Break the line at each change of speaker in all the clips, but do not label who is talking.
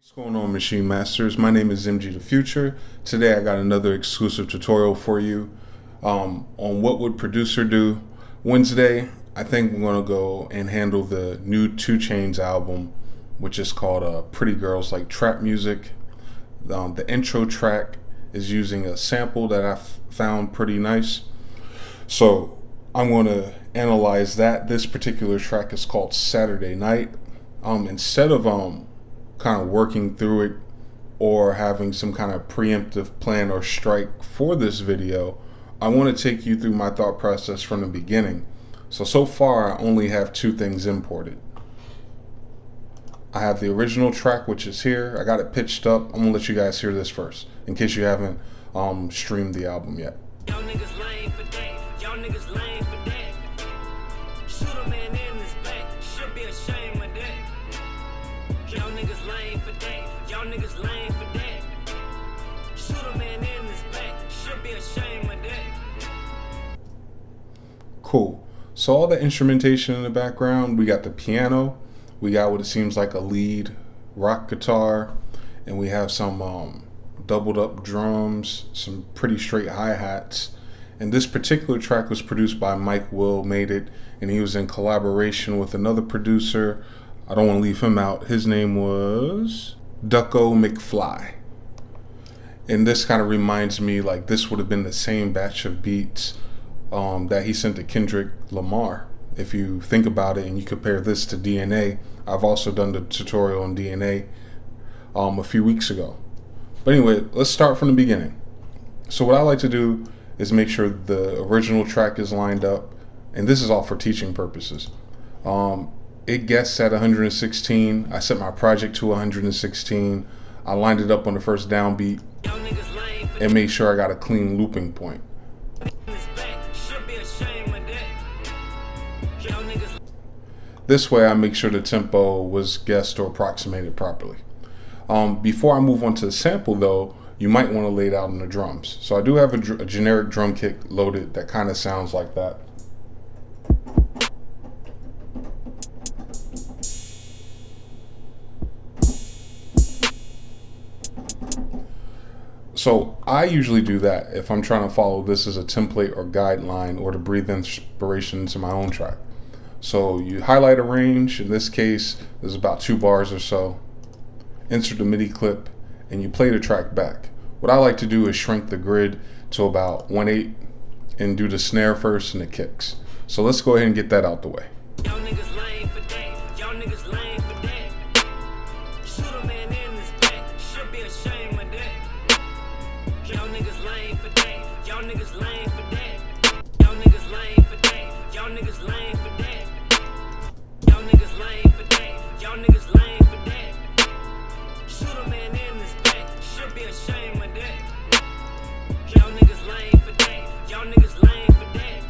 What's going on, Maschine Masters? My name is MGTheFuture. Today I got another exclusive tutorial for you on what would producer do. Wednesday, I think we're going to go and handle the new 2 Chainz album, which is called Pretty Girls Like Trap Music. The intro track is using a sample that I found pretty nice. So I'm going to analyze that. This particular track is called Saturday Night. Instead of kind of working through it or having some kind of preemptive plan or strike for this video, I want to take you through my thought process from the beginning. So far I only have 2 things imported. I have the original track, which is here. I got it pitched up. I'm gonna let you guys hear this first in case you haven't streamed the album yet.
Y'all niggas lame for that. Y'all niggas lame for that. Shoot a man in his back. Should be ashamed of that. Y'all niggas lame for that. Y'all niggas lame for that. Shoot a man in his back. Should be ashamed of that.
Cool. So all the instrumentation in the background, we got the piano, we got what it seems like a lead rock guitar, and we have some doubled up drums, some pretty straight hi-hats. And this particular track was produced by Mike Will Made It, and he was in collaboration with another producer. I don't want to leave him out. His name was Ducko McFli. And this kind of reminds me like this would have been the same batch of beats that he sent to Kendrick Lamar. If you think about it and you compare this to DNA, I've also done the tutorial on DNA a few weeks ago. But anyway, let's start from the beginning. So what I like to do is make sure the original track is lined up, and this is all for teaching purposes. It guessed at 116. I set my project to 116. I lined it up on the first downbeat and made sure I got a clean looping point. This way I make sure the tempo was guessed or approximated properly. Before I move on to the sample though, you might want to lay it out on the drums. So I do have a generic drum kit loaded that kind of sounds like that. So I usually do that if I'm trying to follow this as a template or guideline or to breathe inspiration into my own track. So you highlight a range, in this case there's about 2 bars or so, insert the MIDI clip, and you play the track back. What I like to do is shrink the grid to about 1/8 and do the snare first and the kicks. So let's go ahead and get that out the way.
Y'all niggas lame for that. Y'all niggas lame for that. Shoot a man in his back. Should be ashamed of that. Y'all niggas lame for that. Y'all niggas lame for that. Y'all niggas lame for that. Y'all niggas lame for that. Y'all niggas lame for that. Y'all niggas lame for that. Shoot a man in his back. Should be ashamed of that. Y'all niggas lame for that. Y'all niggas lame for that.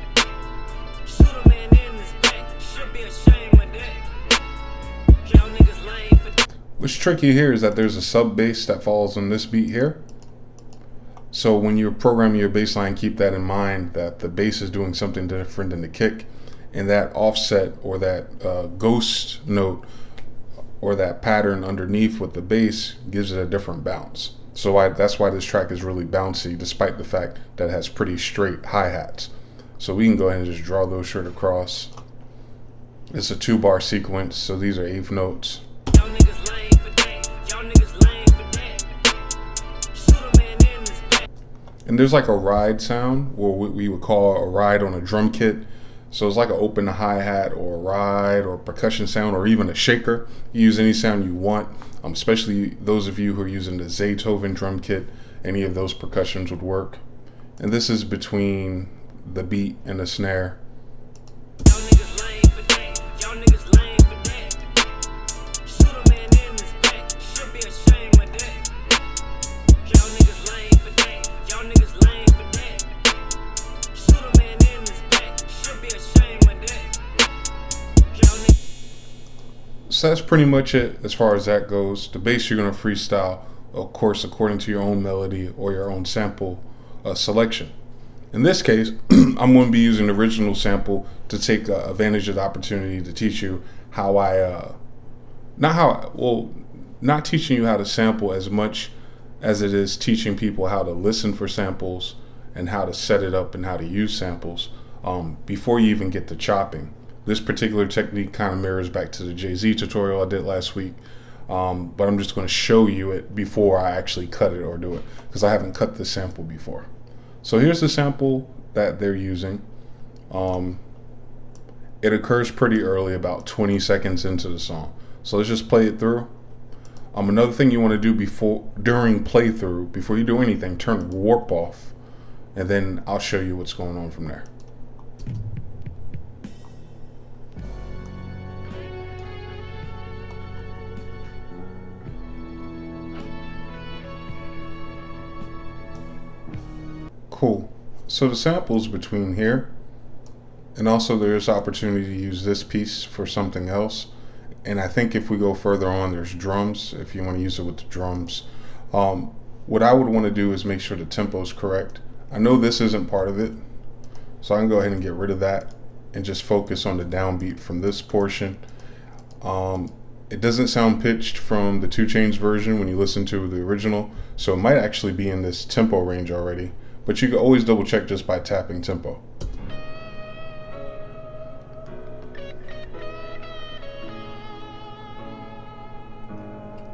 Shoot a man in his back. Should be ashamed of that. Y'all niggas lame for that.
What's tricky here is that there's a sub bass that falls on this beat here. So when you're programming your bass line, keep that in mind, that the bass is doing something different than the kick, and that offset or that ghost note or that pattern underneath with the bass gives it a different bounce. So that's why this track is really bouncy, despite the fact that it has pretty straight hi-hats. So we can go ahead and just draw those straight across. It's a 2-bar sequence, so these are 1/8 notes.
Y'all niggas lame for that. Y'all niggas lame for that. Shoot a man in his back.
And there's like a ride sound, or what we would call a ride on a drum kit. So it's like an open hi-hat or a ride or a percussion sound or even a shaker. You use any sound you want, especially those of you who are using the Zaytoven drum kit. Any of those percussions would work. And this is between the beat and the snare.
Y'all niggas lame for that. Y'all niggas lame for that. Shoot a man in his back. Should be ashamed of that. Y'all niggas lame for that. Y'all niggas lame for that. Shoot a man in his back. Should be ashamed of that. Y'all niggas.
So that's pretty much it as far as that goes. The bass you're going to freestyle, of course, according to your own melody or your own sample selection. In this case, I'm going to be using the original sample to take advantage of the opportunity to teach you how I, not teaching you how to sample as much as it is teaching people how to listen for samples and how to set it up and how to use samples before you even get to chopping. This particular technique kind of mirrors back to the Jay-Z tutorial I did last week, but I'm just going to show you it before I actually cut it or do it, because I haven't cut this sample before. So here's the sample that they're using. It occurs pretty early, about 20 seconds into the song. So let's just play it through. Another thing you want to do during playthrough, before you do anything, turn warp off, and then I'll show you what's going on from there. Cool. So the sample's between here, and also there's opportunity to use this piece for something else. And I think if we go further on, there's drums, if you want to use it with the drums. What I would want to do is make sure the tempo is correct. I know this isn't part of it, so I can go ahead and get rid of that and just focus on the downbeat from this portion. It doesn't sound pitched from the 2 Chainz version when you listen to the original, so it might actually be in this tempo range already. But you can always double check just by tapping tempo.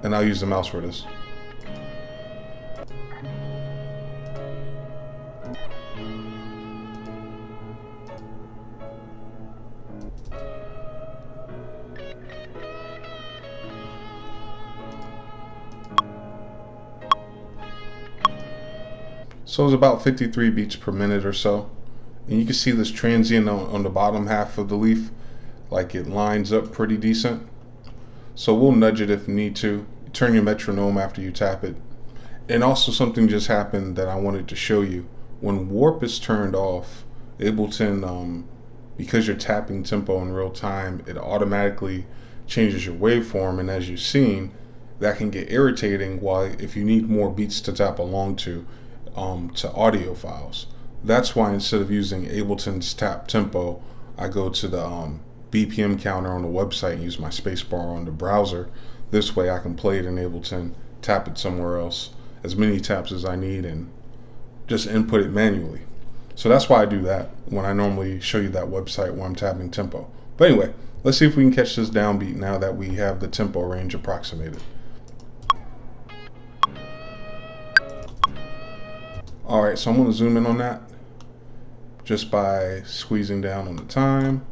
And I'll use the mouse for this. So it's about 53 beats per minute or so. And you can see this transient on the bottom half of the leaf, like it lines up pretty decent. So we'll nudge it if need to. Turn your metronome after you tap it. And also something just happened that I wanted to show you. When warp is turned off, Ableton, because you're tapping tempo in real time, it automatically changes your waveform. And as you've seen, that can get irritating if you need more beats to tap along to audio files. That's why instead of using Ableton's tap tempo, I go to the BPM counter on the website and use my spacebar on the browser. This way I can play it in Ableton, tap it somewhere else, as many taps as I need, and just input it manually. So that's why I do that when I normally show you that website where I'm tapping tempo. But anyway, let's see if we can catch this downbeat now that we have the tempo range approximated. Alright, so I'm going to zoom in on that just by squeezing down on the time.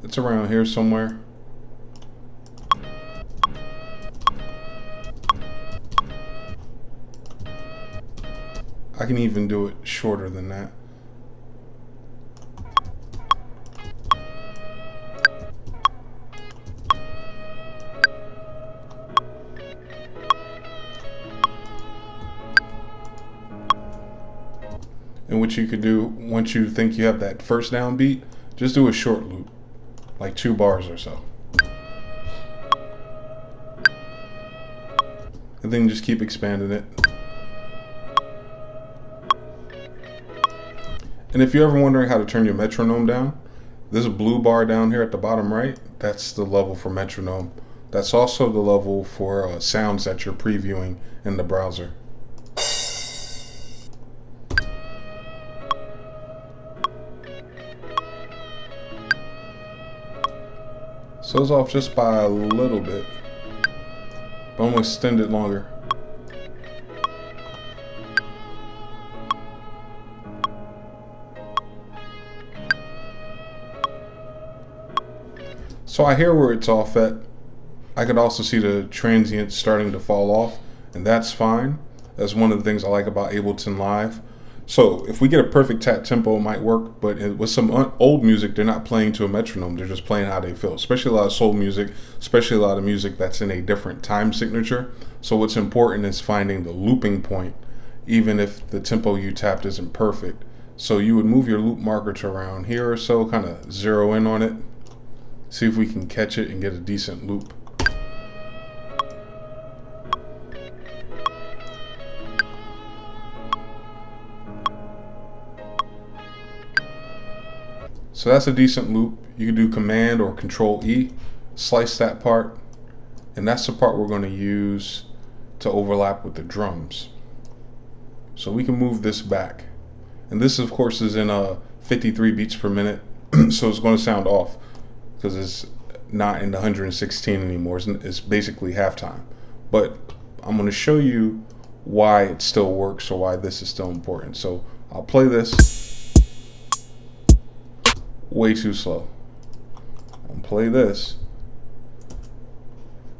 It's around here somewhere. I can even do it shorter than that. And what you could do once you think you have that first downbeat, just do a short loop, like 2 bars or so. And then just keep expanding it. And if you're ever wondering how to turn your metronome down, this blue bar down here at the bottom right, that's the level for metronome. That's also the level for sounds that you're previewing in the browser. So it's off just by a little bit, but I'm going to extend it longer. So I hear where it's off at. I could also see the transient starting to fall off, and that's fine. That's one of the things I like about Ableton Live. So if we get a perfect tap tempo, it might work, but with some old music, they're not playing to a metronome. They're just playing how they feel, especially a lot of soul music, especially a lot of music that's in a different time signature. So what's important is finding the looping point, even if the tempo you tapped isn't perfect. So you would move your loop marker to around here or so, kind of zero in on it, see if we can catch it and get a decent loop. So that's a decent loop. You can do Command or Control E, slice that part, And that's the part we're going to use to overlap with the drums. So we can move this back. And this, of course, is in 53 beats per minute. So it's going to sound off because it's not in the 116 anymore. It's basically halftime. But I'm going to show you why it still works or why this is still important. So I'll play this way too slow. I'll play this.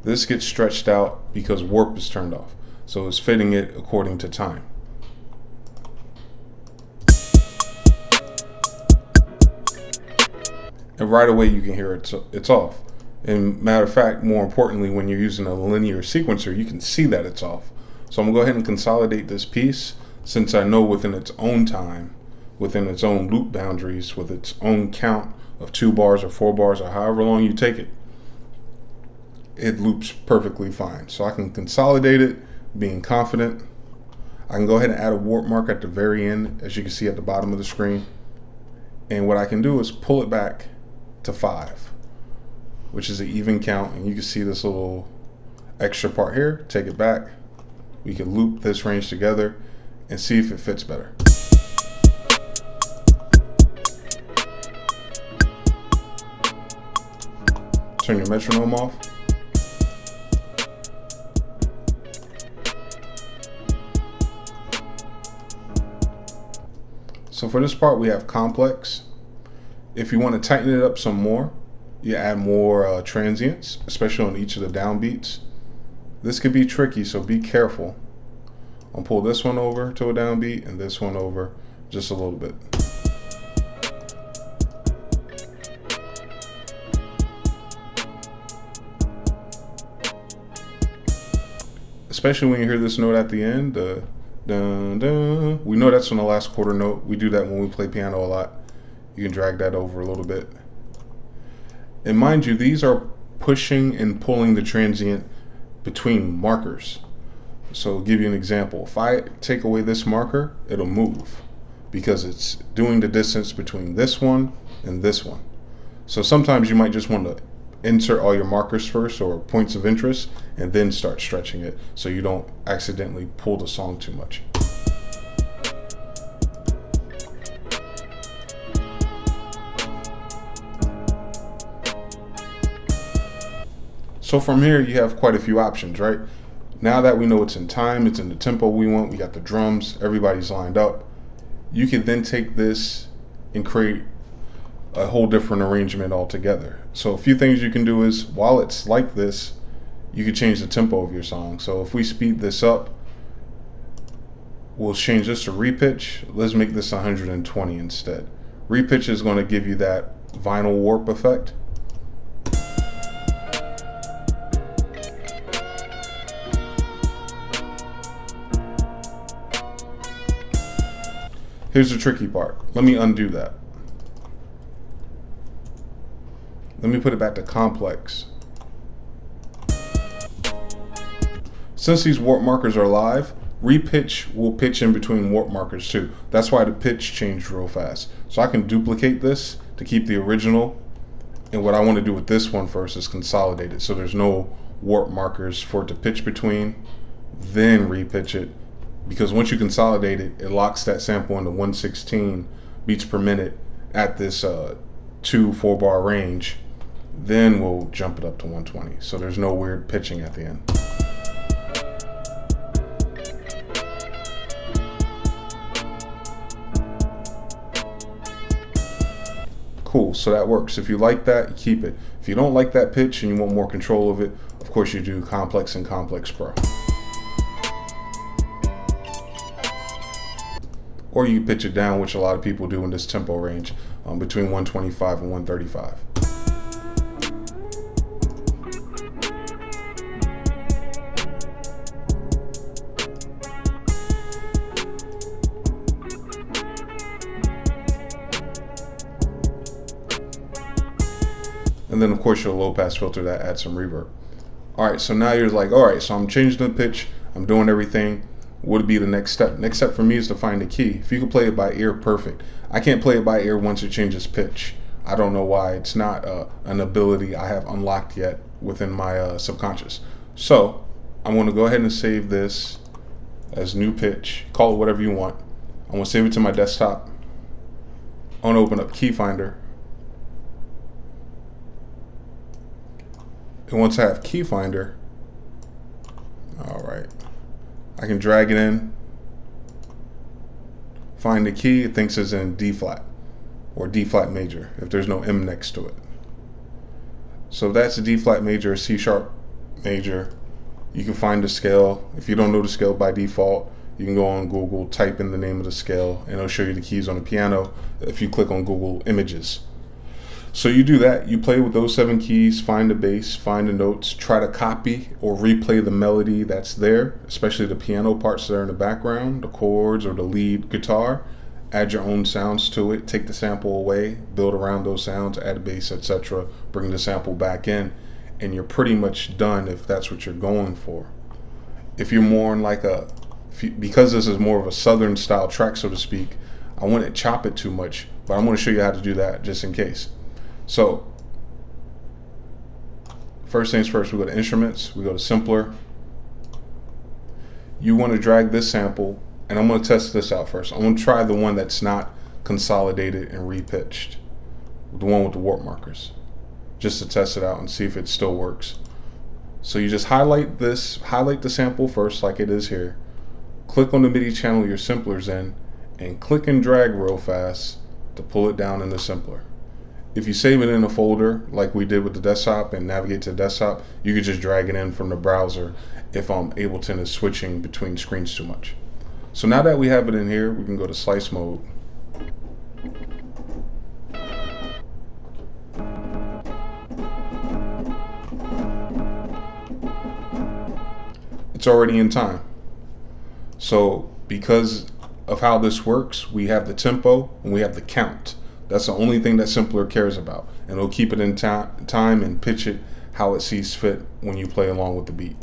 This gets stretched out because warp is turned off. So it's fitting it according to time. And right away you can hear it's off. And matter of fact, more importantly, when you're using a linear sequencer, you can see that it's off. So I'm gonna go ahead and consolidate this piece, since I know within its own time, within its own loop boundaries, with its own count of 2 bars or 4 bars or however long you take it, it loops perfectly fine. So I can consolidate it, being confident. I can go ahead and add a warp mark at the very end, as you can see at the bottom of the screen. And what I can do is pull it back to 5, which is an even count. And you can see this little extra part here. Take it back. We can loop this range together and see if it fits better. Turn your metronome off. So for this part, we have complex. If you want to tighten it up some more, you add more transients, especially on each of the downbeats. This can be tricky, so be careful. I'll pull this one over to a downbeat and this one over just a little bit. Especially when you hear this note at the end, the dun, dun. We know that's on the last quarter note. We do that when we play piano a lot. You can drag that over a little bit. And mind you, these are pushing and pulling the transient between markers. So I'll give you an example. If I take away this marker, it'll move because it's doing the distance between this one and this one. So sometimes you might just want to insert all your markers first, or points of interest, and then start stretching it so you don't accidentally pull the song too much. So from here you have quite a few options, right? Now that we know it's in time, it's in the tempo we want, we got the drums, everybody's lined up, you can then take this and create a whole different arrangement altogether. So a few things you can do is, while it's like this, you can change the tempo of your song. So if we speed this up, we'll change this to repitch. Let's make this 120 instead. Repitch is going to give you that vinyl warp effect. Here's the tricky part. Let me undo that. Let me put it back to complex. Since these warp markers are live, repitch will pitch in between warp markers too. That's why the pitch changed real fast. So I can duplicate this to keep the original. And what I want to do with this one first is consolidate it so there's no warp markers for it to pitch between, then repitch it. Because once you consolidate it, it locks that sample into 116 beats per minute at this 2-4 bar range. Then we'll jump it up to 120. So there's no weird pitching at the end. Cool, so that works. If you like that, you keep it. If you don't like that pitch and you want more control of it, of course you do Complex and Complex Pro. Or you can pitch it down, which a lot of people do in this tempo range, between 125 and 135. And then of course your low pass filter that adds some reverb. All right, so now you're like, all right, so I'm changing the pitch, I'm doing everything. What would be the next step? Next step for me is to find the key. If you can play it by ear, perfect. I can't play it by ear once it changes pitch. I don't know why it's not an ability I have unlocked yet within my subconscious. So I'm going to go ahead and save this as new pitch. Call it whatever you want. I'm going to save it to my desktop. I'm going to open up Key Finder. And once I have Key Finder, all right, I can drag it in, find the key. It thinks it's in D flat or D flat major if there's no M next to it. So if that's a D flat major or C sharp major, you can find the scale. If you don't know the scale by default, you can go on Google, type in the name of the scale, and it'll show you the keys on the piano if you click on Google Images. So you do that, you play with those 7 keys, find the bass, find the notes, try to copy or replay the melody that's there, especially the piano parts that are in the background, the chords or the lead guitar. Add your own sounds to it, take the sample away, build around those sounds, add a bass, etc. Bring the sample back in, and you're pretty much done if that's what you're going for. If you're more in like because this is more of a southern style track, so to speak, I wouldn't chop it too much, but I'm going to show you how to do that just in case. So first things first, we go to instruments, we go to simpler. You want to drag this sample, and I'm going to test this out first. I'm going to try the one that's not consolidated and repitched, the one with the warp markers, just to test it out and see if it still works. So you just highlight this, highlight the sample first like it is here, click on the MIDI channel your simpler's in, and click and drag real fast to pull it down in the simpler. If you save it in a folder like we did with the desktop and navigate to the desktop, you could just drag it in from the browser if Ableton is switching between screens too much. So now that we have it in here, we can go to slice mode. It's already in time. So because of how this works, we have the tempo and we have the count. That's the only thing that Simpler cares about, and it'll keep it in time and pitch it how it sees fit when you play along with the beat.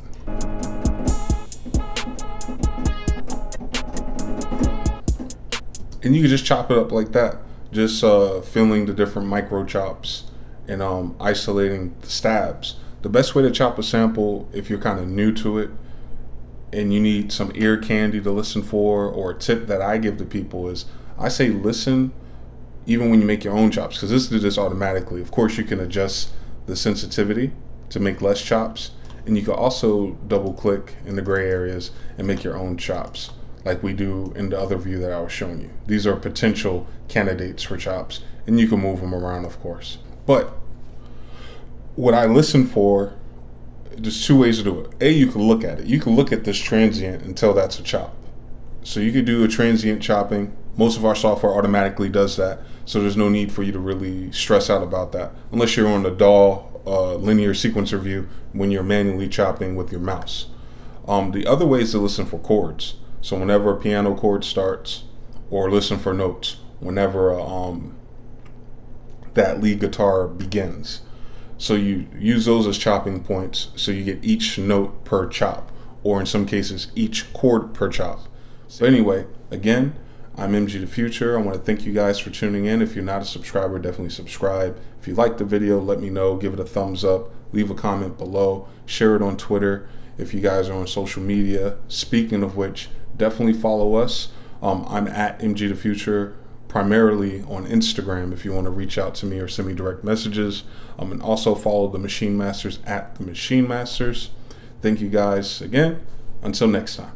And you can just chop it up like that, just filling the different micro chops and isolating the stabs. The best way to chop a sample, if you're kind of new to it and you need some ear candy to listen for, or a tip that I give to people is, I say listen even when you make your own chops, because this does this automatically. Of course, you can adjust the sensitivity to make less chops, and you can also double click in the gray areas and make your own chops like we do in the other view that I was showing you. These are potential candidates for chops, and you can move them around, of course. But what I listen for, there's 2 ways to do it. A, you can look at it. You can look at this transient and tell that's a chop. So you could do a transient chopping. Most of our software automatically does that, so there's no need for you to really stress out about that, unless you're on the DAW linear sequencer view when you're manually chopping with your mouse. The other way is to listen for chords. So whenever a piano chord starts, or listen for notes whenever that lead guitar begins. So you use those as chopping points, so you get each note per chop, or in some cases each chord per chop. So anyway, again, I'm MGTheFuture. I want to thank you guys for tuning in. If you're not a subscriber, definitely subscribe. If you liked the video, let me know. Give it a thumbs up. Leave a comment below. Share it on Twitter if you guys are on social media. Speaking of which, definitely follow us. I'm at MGTheFuture, primarily on Instagram if you want to reach out to me or send me direct messages. And also follow the Maschine Masters at the Maschine Masters. Thank you guys again. Until next time.